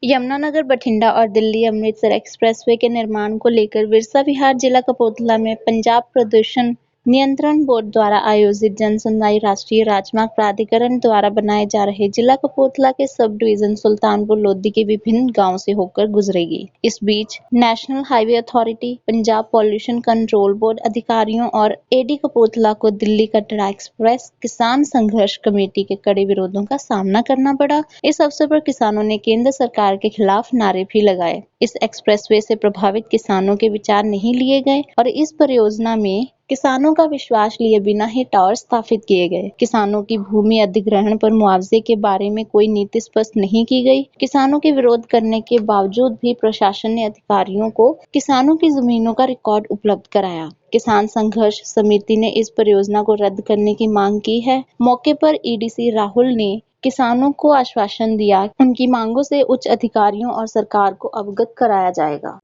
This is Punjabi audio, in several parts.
यमुनानगर बठिंडा और दिल्ली अमृतसर एक्सप्रेसवे के निर्माण को लेकर बिरसा विहार जिला कपूरथला में पंजाब प्रदूषण नियंत्रण बोर्ड द्वारा आयोजित जन सुनवाई राष्ट्रीय राजमार्ग प्राधिकरण द्वारा बनाए जा रहे जिला कपूरथला के सब डिवीजन सुल्तानपुर लोधी के विभिन्न गांव से होकर गुजरेगी। इस बीच national highway authority, Punjab pollution control board अधिकारियों और एडी कपूरथला को दिल्ली कटरा एक्सप्रेस किसान संघर्ष कमेटी के कड़े विरोधों का सामना करना पड़ा। इस अवसर पर किसानों ने केंद्र सरकार के खिलाफ नारे भी लगाए। इस एक्सप्रेसवे से प्रभावित किसानों के विचार नहीं लिए गए और इस परियोजना में किसानों का विश्वास लिए बिना ही टावर स्थापित किए गए। किसानों की भूमि अधिग्रहण पर मुआवजे के बारे में कोई नीति स्पष्ट नहीं की गई। किसानों के विरोध करने के बावजूद भी प्रशासन ने अधिकारियों को किसानों की जमीनों का रिकॉर्ड उपलब्ध कराया। किसान संघर्ष समिति ने इस परियोजना को रद्द करने की मांग की है। मौके पर ईडीसी राहुल ने किसानों को आश्वासन दिया उनकी मांगों से उच्च अधिकारियों और सरकार को अवगत कराया जाएगा।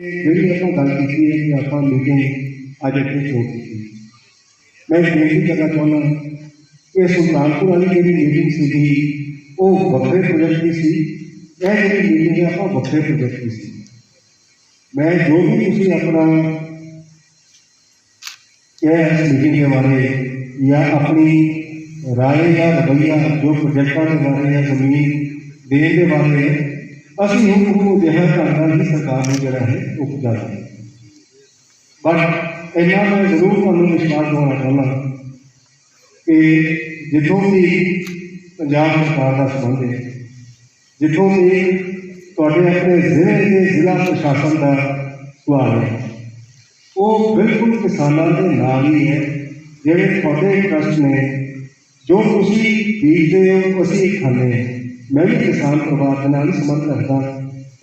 मैं बेनती करना चाहना कि सुल्तानपुर वाली जी मीटिंग सी वो वक्रे प्रोजेक्ट की सी, यह जी मीटिंग है आप वक्रे प्रोजेक्ट की सी। मैं जो भी तुसी अपना यह मीटिंग के बारे या अपनी राय या रवैया जो प्रोजेक्टा के बारे या जमीन देने के बारे असं हम जिहा ढंग ही सरकार ने जरा है उपजा बट इन्ना मैं जरूर तुहानूं विश्वास दिवाना चाहना कि जितों भी पंजाब सरकार का संबंध है, जितों भी तुहाडे अपने जिले के जिला प्रशासन का सवाल है, वो बिल्कुल किसानों के नाल ही है। जिहड़े तुहाडे ट्रस्ट ने जो तुसीं बीजते हो असीं खाने, मैं भी किसान परिवार के नाल संबंध रखता।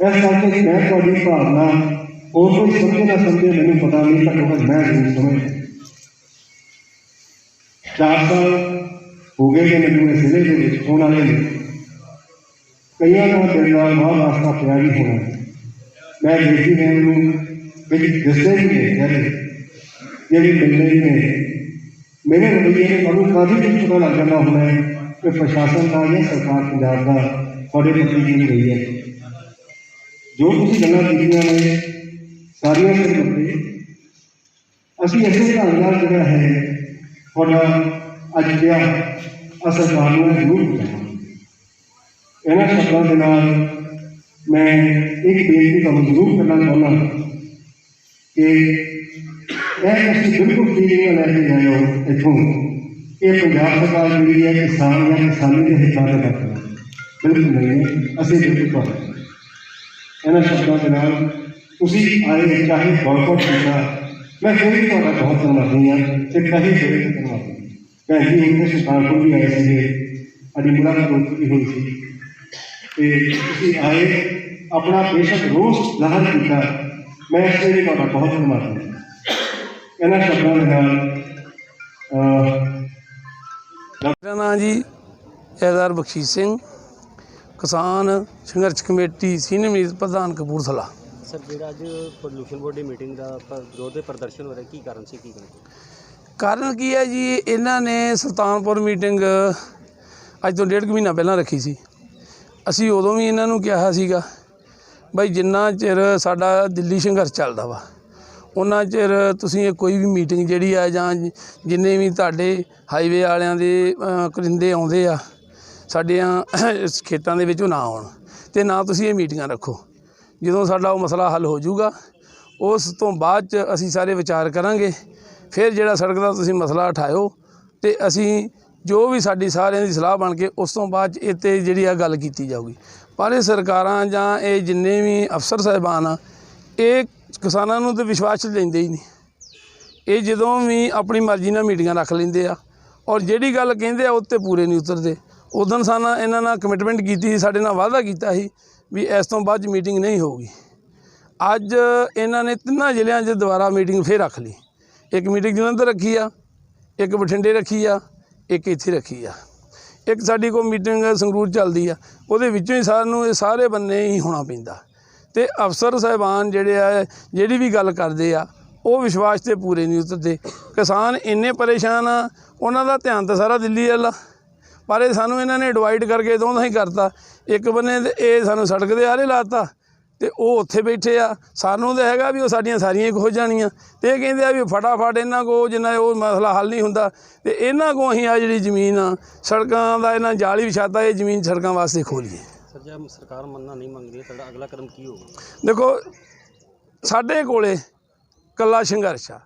इस करके मैं तुहाडी भावना और कोई समझे ना समझे मैंने पता नहीं, घट्टो मैं जरूर समझ 4 साल हो गए कि मैंने इस जिले के होने वाले ने कई का दिल का बहुत रास्ता पिया भी होना। मैं बेटी ने उन्होंने दसे भी ने कहते जी मिलने भी ने मेरे रवैये ने मैं काफ़ी कुछ पता लग जाना होना है कि प्रशासन का या सरकार पंजाब का थोड़े प्रति की रही है। जो कुछ गल्लां कीतियां ने सारिया के उत्ते असीं इसे ढंग नाल जिहड़ा है थोड़ा अज क्या सरकार नूं जरूर पहुँचावांगे। इन्हां शब्दां दे नाल मैं एक बेनती तुहानूं जरूर करना चाहुंदा कि यह तुसीं बिल्कुल फीलिंग लैके गए हो इत्थों कि पंजाब सरकार जिहड़ी है किसान या किसानी के हितां दे पक्ष बिल्कुल नहीं है। असीं बिल्कुल तुहाडे इन्हां शब्दां दे नाल तुसीं आए चाहे बॉयकॉट किया, मैं फिर भी तुहाडा बहुत धन्यवादी हाँ ते कहीं फिर भी धन्यवादी। भैन जी उन्हें सुल्तानपुर भी आए थे, अभी मुलाकात भी हुई थी ते तुसीं आए अपना बेशक रोष जाहिर किया, मैं इसलिए भी तुहाडा बहुत धन्यवादी। इन्हां शब्दां दे नाल मेरा नाम जी जैदार बख्शीश सिंह, किसान संघर्ष कमेटी सीनियर मीत प्रधान कपूरथला। सर जो अज पोल्यूशन बोर्ड की मीटिंग का विरोध प्रदर्शन हो रहा है, की कारण से की कारण की है जी, इन्होंने सुल्तानपुर मीटिंग अज तो 1.5 महीना पहला रखी सी। असी उदों भी इन्हों कहा सीगा बई जिन्ना चिर साडा दिल्ली संघर्ष चलदा वा उन्ना चिर तुसीं कोई भी मीटिंग जिहड़ी आ जां जिन्ने भी तुहाडे हाईवे वालियां दे करिंदे आउंदे आ साडियां खेतां दे विच ना आउण ते ना तुसीं ये मीटिंगां रखो। ਜਦੋਂ ਸਾਡਾ ਉਹ ਮਸਲਾ ਹੱਲ ਹੋ ਜਾਊਗਾ ਉਸ ਤੋਂ ਬਾਅਦ 'ਚ ਅਸੀਂ ਸਾਰੇ ਵਿਚਾਰ ਕਰਾਂਗੇ। ਫਿਰ ਜਿਹੜਾ ਸੜਕ ਦਾ ਤੁਸੀਂ ਮਸਲਾ ਉਠਾਇਓ ਤੇ ਅਸੀਂ ਜੋ ਵੀ ਸਾਡੀ ਸਾਰਿਆਂ ਦੀ ਸਲਾਹ ਬਣ ਕੇ ਉਸ ਤੋਂ ਬਾਅਦ 'ਚ ਇਹ 'ਤੇ ਜਿਹੜੀ ਆ ਗੱਲ ਕੀਤੀ ਜਾਊਗੀ। ਪਰ ਇਹ ਸਰਕਾਰਾਂ ਜਾਂ ਇਹ ਜਿੰਨੇ ਵੀ ਅਫਸਰ ਸਾਹਿਬਾਨ ਆ ਇਹ ਕਿਸਾਨਾਂ ਨੂੰ ਤਾਂ ਵਿਸ਼ਵਾਸ 'ਚ ਲੈਂਦੇ ਹੀ ਨਹੀਂ। ਇਹ ਜਦੋਂ ਵੀ ਆਪਣੀ ਮਰਜ਼ੀ ਨਾਲ ਮੀਟਿੰਗਾਂ ਰੱਖ ਲੈਂਦੇ ਆ ਔਰ ਜਿਹੜੀ ਗੱਲ ਕਹਿੰਦੇ ਆ ਉਹ 'ਤੇ ਪੂਰੇ ਨਹੀਂ ਉਤਰਦੇ। ਉਦੋਂ ਸਾਨੂੰ ਇਹਨਾਂ ਨਾਲ ਕਮਿਟਮੈਂਟ ਕੀਤੀ, ਸਾਡੇ ਨਾਲ ਵਾਅਦਾ ਕੀਤਾ ਸੀ भी इस तो बाद मीटिंग नहीं होगी। अज इन्होंने 3 ਜ਼ਿਲ੍ਹਿਆਂ 'ਚ दोबारा मीटिंग फिर रख ली। एक मीटिंग जलंधर रखी आ, एक बठिंडे रखी आ, एक इत्थे रखी आ, एक साडी कोई मीटिंग संगरूर चलती आ, उहदे विचों ही सानूं सारे बन्ने ही होना पैंदा ते अफसर साहिबान जिहड़े आ जिहड़ी भी गल करदे आ वो विश्वास ते पूरे नहीं उतरदे। किसान इन्ने परेशान आ, उन्हां दा ध्यान तो सारा दिल्ली वाला ਪਰ ਇਹ ਸਾਨੂੰ ਇਹਨਾਂ ਨੇ ਡਿਵਾਈਡ ਕਰਕੇ ਦੋਹਾਂ ਹੀ ਕਰਤਾ। ਇੱਕ ਬੰਨੇ ਤੇ ਇਹ ਸਾਨੂੰ ਸੜਕ ਦੇ ਆਲੇ ਲਾਤਾ ਤੇ ਉਹ ਉੱਥੇ ਬੈਠੇ ਆ। ਸਾਨੂੰ ਤਾਂ ਹੈਗਾ ਵੀ ਉਹ ਸਾਡੀਆਂ ਸਾਰੀਆਂ ਹੀ ਖੁੱਝ ਜਾਣੀਆਂ, ਤੇ ਇਹ ਕਹਿੰਦੇ ਆ ਵੀ ਫਟਾਫਟ ਇਹਨਾਂ ਕੋਲ ਜਿੰਨਾ ਉਹ ਮਸਲਾ ਹੱਲ ਨਹੀਂ ਹੁੰਦਾ, ਤੇ ਇਹਨਾਂ ਕੋਲ ਅਸੀਂ ਆ ਜਿਹੜੀ ਜ਼ਮੀਨ ਆ ਸੜਕਾਂ ਦਾ ਇਹਨਾਂ ਜਾਲ ਹੀ ਵਿਛਾਤਾ, ਇਹ ਜ਼ਮੀਨ ਸੜਕਾਂ ਵਾਸਤੇ ਖੋਲੀਏ। ਸਰ ਜੇ ਸਰਕਾਰ ਮੰਨਣਾ ਨਹੀਂ ਮੰਗਦੀ ਹੈ ਤੁਹਾਡਾ ਅਗਲਾ ਕਦਮ ਕੀ ਹੋਊਗਾ? ਦੇਖੋ ਸਾਡੇ ਕੋਲੇ ਇਕੱਲਾ ਸੰਘਰਸ਼ ਆ।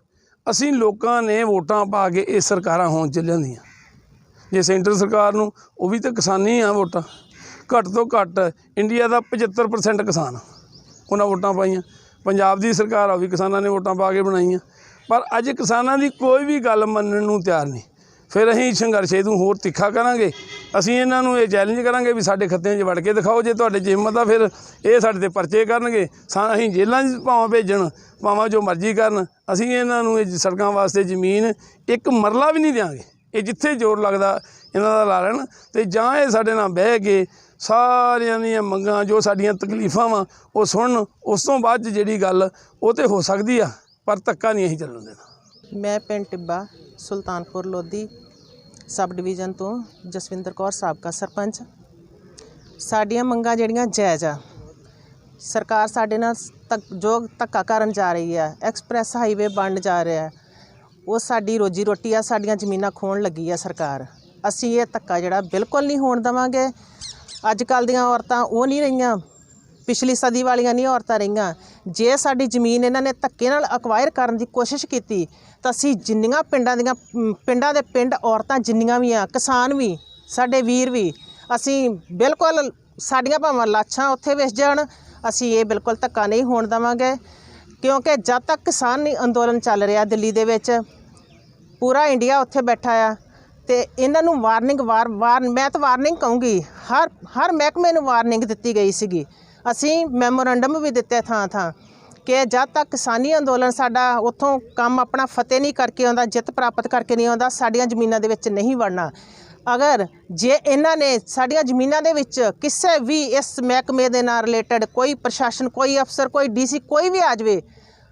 ਅਸੀਂ ਲੋਕਾਂ ਨੇ ਵੋਟਾਂ ਪਾ ਕੇ ਇਹ ਸਰਕਾਰਾਂ ਹੋਣ ਚ ਲਿਆਂਦੀਆਂ। ਜੇ ਸੈਂਟਰ ਸਰਕਾਰ ਨੂੰ, ਉਹ ਵੀ ਤਾਂ ਕਿਸਾਨੀ ਆ ਵੋਟਾਂ, ਘੱਟ ਤੋਂ ਘੱਟ ਇੰਡੀਆ ਦਾ 75% ਕਿਸਾਨ ਉਹਨਾਂ ਵੋਟਾਂ ਪਾਈਆਂ। ਪੰਜਾਬ ਦੀ ਸਰਕਾਰ ਆ, ਉਹ ਵੀ ਕਿਸਾਨਾਂ ਨੇ ਵੋਟਾਂ ਪਾ ਕੇ ਬਣਾਈਆਂ। ਪਰ ਅੱਜ ਕਿਸਾਨਾਂ ਦੀ ਕੋਈ ਵੀ ਗੱਲ ਮੰਨਣ ਨੂੰ ਤਿਆਰ ਨਹੀਂ। ਫਿਰ ਅਸੀਂ ਸੰਘਰਸ਼ ਇਹਨੂੰ ਹੋਰ ਤਿੱਖਾ ਕਰਾਂਗੇ। ਅਸੀਂ ਇਹਨਾਂ ਨੂੰ ਇਹ ਚੈਲੰਜ ਕਰਾਂਗੇ ਵੀ ਸਾਡੇ ਖੱਤਿਆਂ 'ਚ ਵੜ ਕੇ ਦਿਖਾਓ। ਜੇ ਤੁਹਾਡੇ 'ਚ ਹਿੰਮਤ ਆ ਫਿਰ ਇਹ ਸਾਡੇ 'ਤੇ ਪਰਚੇ ਕਰਨਗੇ। ਅਸੀਂ ਜੇਲ੍ਹਾਂ 'ਚ ਭਾਵੇਂ ਭੇਜਣ, ਭਾਵੇਂ ਜੋ ਮਰਜ਼ੀ ਕਰਨ, ਅਸੀਂ ਇਹਨਾਂ ਨੂੰ ਇਹ ਸੜਕਾਂ ਵਾਸਤੇ ਜ਼ਮੀਨ ਇੱਕ ਮਰਲਾ ਵੀ ਨਹੀਂ ਦਿਆਂਗੇ। ਇਹ ਜਿੱਥੇ ਜ਼ੋਰ ਲੱਗਦਾ ਇਹਨਾਂ ਦਾ ਲਾ ਲੈਣ, ਅਤੇ ਜਾਂ ਇਹ ਸਾਡੇ ਨਾਲ ਬਹਿ ਕੇ ਸਾਰਿਆਂ ਦੀਆਂ ਮੰਗਾਂ ਜੋ ਸਾਡੀਆਂ ਤਕਲੀਫਾਂ ਵਾ ਉਹ ਸੁਣਨ। ਉਸ ਤੋਂ ਬਾਅਦ 'ਚ ਜਿਹੜੀ ਗੱਲ ਉਹ ਤਾਂ ਹੋ ਸਕਦੀ ਆ, ਪਰ ਧੱਕਾ ਨਹੀਂ ਅਸੀਂ ਚੱਲਣ ਦੇਣਾ। ਮੈਂ ਪਿੰਡ ਟਿੱਬਾ ਸੁਲਤਾਨਪੁਰ ਲੋਧੀ ਸਬ ਡਿਵੀਜ਼ਨ ਤੋਂ ਜਸਵਿੰਦਰ ਕੌਰ ਸਾਬਕਾ ਸਰਪੰਚ। ਸਾਡੀਆਂ ਮੰਗਾਂ ਜਿਹੜੀਆਂ ਜਾਇਜ਼ ਆ, ਸਰਕਾਰ ਸਾਡੇ ਨਾਲ ਜੋ ਧੱਕਾ ਕਰਨ ਜਾ ਰਹੀ ਹੈ, ਐਕਸਪ੍ਰੈਸ ਹਾਈਵੇ ਬਣਨ ਜਾ ਰਿਹਾ, ਉਹ ਸਾਡੀ ਰੋਜੀ ਰੋਟੀ ਆ, ਸਾਡੀਆਂ ਜ਼ਮੀਨਾਂ ਖੋਹਣ ਲੱਗੀ ਆ ਸਰਕਾਰ। ਅਸੀਂ ਇਹ ਧੱਕਾ ਜਿਹੜਾ ਬਿਲਕੁਲ ਨਹੀਂ ਹੋਣ ਦੇਵਾਂਗੇ। ਅੱਜ ਕੱਲ੍ਹ ਦੀਆਂ ਔਰਤਾਂ ਉਹ ਨਹੀਂ ਰਹੀਆਂ, ਪਿਛਲੀ ਸਦੀ ਵਾਲੀਆਂ ਨਹੀਂ ਔਰਤਾਂ ਰਹੀਆਂ। ਜੇ ਸਾਡੀ ਜ਼ਮੀਨ ਇਹਨਾਂ ਨੇ ਧੱਕੇ ਨਾਲ ਅਕਵਾਇਰ ਕਰਨ ਦੀ ਕੋਸ਼ਿਸ਼ ਕੀਤੀ ਤਾਂ ਅਸੀਂ ਜਿੰਨੀਆਂ ਪਿੰਡਾਂ ਦੇ ਪਿੰਡ ਔਰਤਾਂ ਜਿੰਨੀਆਂ ਵੀ ਆ, ਕਿਸਾਨ ਵੀ, ਸਾਡੇ ਵੀਰ ਵੀ, ਅਸੀਂ ਬਿਲਕੁਲ ਸਾਡੀਆਂ ਭਾਵੇਂ ਲਾਸ਼ਾਂ ਉੱਥੇ ਵਿਸ ਜਾਣ, ਅਸੀਂ ਇਹ ਬਿਲਕੁਲ ਧੱਕਾ ਨਹੀਂ ਹੋਣ ਦੇਵਾਂਗੇ। ਕਿਉਂਕਿ ਜਦ ਤੱਕ ਕਿਸਾਨੀ ਅੰਦੋਲਨ ਚੱਲ ਰਿਹਾ ਦਿੱਲੀ ਦੇ ਵਿੱਚ, ਪੂਰਾ ਇੰਡੀਆ ਉੱਥੇ ਬੈਠਾ ਆ, ਤੇ ਇਹਨਾਂ ਨੂੰ ਵਾਰਨਿੰਗ ਮੈਂ ਤਾਂ ਵਾਰਨਿੰਗ ਕਹੂੰਗੀ, ਹਰ ਮਹਿਕਮੇ ਨੂੰ ਵਾਰਨਿੰਗ ਦਿੱਤੀ ਗਈ ਸੀਗੀ। ਅਸੀਂ ਮੈਮੋਰੰਡਮ ਵੀ ਦਿੱਤੇ ਥਾਂ ਕਿ ਜਦ ਤੱਕ ਕਿਸਾਨੀ ਅੰਦੋਲਨ ਸਾਡਾ ਉੱਥੋਂ ਕੰਮ ਆਪਣਾ ਫਤਿਹ ਨਹੀਂ ਕਰਕੇ ਆਉਂਦਾ, ਜਿੱਤ ਪ੍ਰਾਪਤ ਕਰਕੇ ਨਹੀਂ ਆਉਂਦਾ, ਸਾਡੀਆਂ ਜ਼ਮੀਨਾਂ ਦੇ ਵਿੱਚ ਨਹੀਂ ਵੜਨਾ। ਅਗਰ ਜੇ ਇਹਨਾਂ ਨੇ ਸਾਡੀਆਂ ਜ਼ਮੀਨਾਂ ਦੇ ਵਿੱਚ ਕਿਸੇ ਵੀ ਇਸ ਮਹਿਕਮੇ ਦੇ ਨਾਲ ਰਿਲੇਟਡ ਕੋਈ ਪ੍ਰਸ਼ਾਸਨ, ਕੋਈ ਅਫਸਰ, ਕੋਈ DC, ਕੋਈ ਵੀ ਆ ਜਾਵੇ,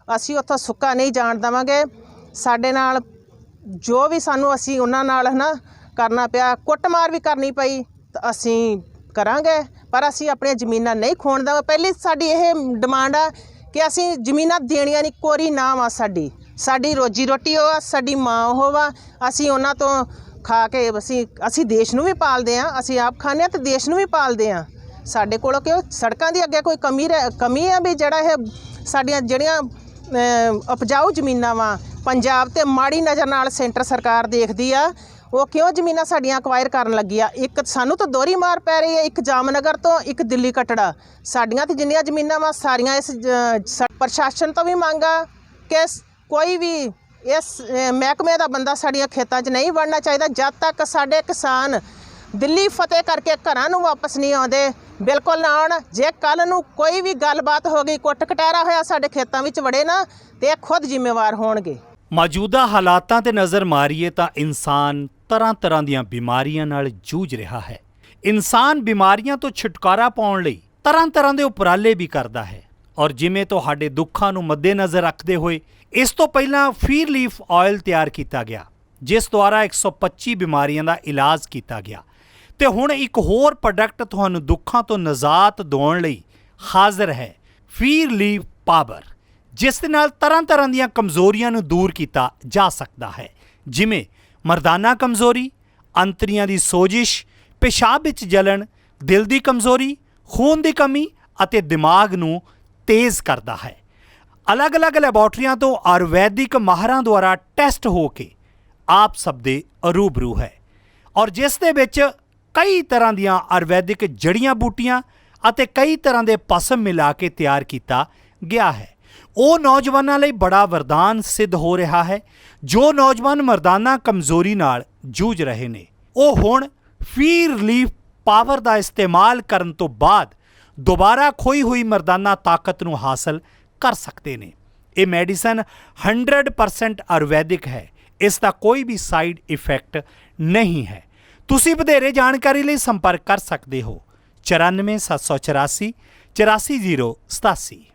ਅਸੀਂ ਉੱਥੋਂ ਸੁੱਕਾ ਨਹੀਂ ਜਾਣ ਦੇਵਾਂਗੇ। ਸਾਡੇ ਨਾਲ ਜੋ ਵੀ ਅਸੀਂ ਉਹਨਾਂ ਨਾਲ ਕਰਨਾ ਪਿਆ, ਕੁੱਟਮਾਰ ਵੀ ਕਰਨੀ ਪਈ ਤਾਂ ਅਸੀਂ ਕਰਾਂਗੇ, ਪਰ ਅਸੀਂ ਆਪਣੀਆਂ ਜ਼ਮੀਨਾਂ ਨਹੀਂ ਖੋਣ ਦੇਵਾਂਗੇ। ਪਹਿਲੀ ਸਾਡੀ ਇਹ ਡਿਮਾਂਡ ਆ ਕਿ ਅਸੀਂ ਜ਼ਮੀਨਾਂ ਦੇਣੀਆਂ ਨਹੀਂ, ਕੋਰੀ ਨਾ ਵਾ ਸਾਡੀ ਰੋਜੀ ਰੋਟੀ ਉਹ ਆ, ਸਾਡੀ ਮਾਂ ਉਹ ਵਾ। ਅਸੀਂ ਉਹਨਾਂ ਤੋਂ ਖਾ ਕੇ ਅਸੀਂ ਦੇਸ਼ ਨੂੰ ਵੀ ਪਾਲਦੇ ਹਾਂ, ਅਸੀਂ ਆਪ ਖਾਂਦੇ ਹਾਂ ਅਤੇ ਦੇਸ਼ ਨੂੰ ਵੀ ਪਾਲਦੇ ਹਾਂ। ਸਾਡੇ ਕੋਲੋਂ ਕਿਉਂ ਸੜਕਾਂ ਦੀ ਅੱਗੇ ਕੋਈ ਕਮੀ ਆ ਵੀ ਜਿਹੜਾ ਇਹ ਸਾਡੀਆਂ ਜਿਹੜੀਆਂ ਉਪਜਾਊ ਜ਼ਮੀਨਾਂ ਵਾ ਪੰਜਾਬ ਤੇ ਮਾੜੀ ਨਜ਼ਰ ਨਾਲ ਸੈਂਟਰ ਸਰਕਾਰ ਦੇਖਦੀ ਆ, ਉਹ ਕਿਉਂ ਜ਼ਮੀਨਾਂ ਸਾਡੀਆਂ ਅਕਵਾਇਰ ਕਰਨ ਲੱਗੀ ਆ। ਇੱਕ ਸਾਨੂੰ ਤਾਂ ਦੋਹਰੀ ਮਾਰ ਪੈ ਰਹੀ ਹੈ, ਇੱਕ ਜਾਮਨਗਰ ਤੋਂ, ਇੱਕ ਦਿੱਲੀ ਕਟੜਾ। ਸਾਡੀਆਂ ਤਾਂ ਜਿੰਨੀਆਂ ਜ਼ਮੀਨਾਂ ਵਾ ਸਾਰੀਆਂ ਇਸ ਪ੍ਰਸ਼ਾਸਨ ਤੋਂ ਵੀ ਮੰਗ ਆ ਕਿ ਕੋਈ ਵੀ ਇਸ ਮਹਿਕਮੇ ਦਾ ਬੰਦਾ ਸਾਡੀਆਂ ਖੇਤਾਂ 'ਚ ਨਹੀਂ ਵੜਨਾ ਚਾਹੀਦਾ ਜਦ ਤੱਕ ਸਾਡੇ ਕਿਸਾਨ ਦਿੱਲੀ ਫਤਿਹ ਕਰਕੇ ਘਰਾਂ ਨੂੰ ਵਾਪਸ ਨਹੀਂ ਆਉਂਦੇ। ਬਿਲਕੁਲ ਨਾ ਆਉਣ। ਜੇ ਕੱਲ੍ਹ ਨੂੰ ਕੋਈ ਵੀ ਗੱਲਬਾਤ ਹੋ ਗਈ, ਕੁੱਟ ਕਟਹਿਰਾ ਹੋਇਆ, ਸਾਡੇ ਖੇਤਾਂ ਵਿੱਚ ਵੜੇ ਨਾ, ਤੇ ਇਹ ਖੁਦ ਜ਼ਿੰਮੇਵਾਰ ਹੋਣਗੇ। ਮੌਜੂਦਾ ਹਾਲਾਤਾਂ ਤੇ ਨਜ਼ਰ ਮਾਰੀਏ ਤਾਂ ਇਨਸਾਨ ਤਰ੍ਹਾਂ ਦੀਆਂ ਬਿਮਾਰੀਆਂ ਨਾਲ ਜੂਝ ਰਿਹਾ ਹੈ। ਇਨਸਾਨ ਬਿਮਾਰੀਆਂ ਤੋਂ ਛੁਟਕਾਰਾ ਪਾਉਣ ਲਈ ਤਰ੍ਹਾਂ ਦੇ ਉਪਰਾਲੇ ਵੀ ਕਰਦਾ ਹੈ, ਔਰ ਜਿਵੇਂ ਤੁਹਾਡੇ ਦੁੱਖਾਂ ਨੂੰ ਮੱਦੇਨਜ਼ਰ ਰੱਖਦੇ ਹੋਏ ਇਸ ਤੋਂ ਪਹਿਲਾਂ ਫੀਰ ਲੀਫ ਆਇਲ ਤਿਆਰ ਕੀਤਾ ਗਿਆ, ਜਿਸ ਦੁਆਰਾ 125 ਬਿਮਾਰੀਆਂ ਦਾ ਇਲਾਜ ਕੀਤਾ ਗਿਆ, ਤੇ ਹੁਣ ਇੱਕ ਹੋਰ ਪ੍ਰੋਡਕਟ ਤੁਹਾਨੂੰ ਦੁੱਖਾਂ ਤੋਂ ਨਿਜਾਤ ਦਿਵਾਉਣ ਲਈ ਹਾਜ਼ਰ ਹੈ, ਫੀਰ ਲੀਫ ਪਾਵਰ, ਜਿਸ ਦੇ ਨਾਲ ਤਰ੍ਹਾਂ ਦੀਆਂ ਕਮਜ਼ੋਰੀਆਂ ਨੂੰ ਦੂਰ ਕੀਤਾ ਜਾ ਸਕਦਾ ਹੈ, ਜਿਵੇਂ ਮਰਦਾਨਾ ਕਮਜ਼ੋਰੀ, ਅੰਤੜੀਆਂ ਦੀ ਸੋਜਿਸ਼, ਪਿਸ਼ਾਬ ਵਿੱਚ ਜਲਣ, ਦਿਲ ਦੀ ਕਮਜ਼ੋਰੀ, ਖੂਨ ਦੀ ਕਮੀ ਅਤੇ ਦਿਮਾਗ ਨੂੰ ਤੇਜ਼ ਕਰਦਾ ਹੈ। ਅਲੱਗ-ਅਲੱਗ ਲੈਬੋਰਟਰੀਆਂ ਤੋਂ ਆਯੁਰਵੈਦਿਕ ਮਾਹਰਾਂ ਦੁਆਰਾ ਟੈਸਟ ਹੋ ਕੇ ਆਪ ਸਭ ਦੇ ਰੂਬਰੂ ਹੈ, ਔਰ ਜਿਸ ਦੇ ਵਿੱਚ ਕਈ ਤਰ੍ਹਾਂ ਦੀਆਂ ਆਯੁਰਵੈਦਿਕ ਜੜੀਆਂ ਬੂਟੀਆਂ ਅਤੇ ਕਈ ਤਰ੍ਹਾਂ ਦੇ ਪਸਮ ਮਿਲਾ ਕੇ ਤਿਆਰ ਕੀਤਾ ਗਿਆ ਹੈ। ਉਹ ਨੌਜਵਾਨਾਂ ਲਈ ਬੜਾ ਵਰਦਾਨ ਸਿੱਧ ਹੋ ਰਿਹਾ ਹੈ। ਜੋ ਨੌਜਵਾਨ ਮਰਦਾਨਾ ਕਮਜ਼ੋਰੀ ਨਾਲ ਜੂਝ ਰਹੇ ਨੇ, ਉਹ ਹੁਣ ਫੀਰ ਲੀਫ ਪਾਵਰ ਦਾ ਇਸਤੇਮਾਲ ਕਰਨ ਤੋਂ ਬਾਅਦ ਦੁਬਾਰਾ ਖੋਈ ਹੋਈ ਮਰਦਾਨਾ ਤਾਕਤ ਨੂੰ ਹਾਸਲ ਕਰ ਸਕਦੇ ਨੇ। ਇਹ ਮੈਡੀਸਨ 100% ਆਯੁਰਵੈਦਿਕ ਹੈ। ਇਸ ਦਾ ਕੋਈ ਵੀ ਸਾਈਡ ਇਫੈਕਟ ਨਹੀਂ ਹੈ। ਤੁਸੀਂ ਵਧੇਰੇ ਜਾਣਕਾਰੀ ਲਈ ਸੰਪਰਕ ਕਰ ਸਕਦੇ ਹੋ 94 784 84087।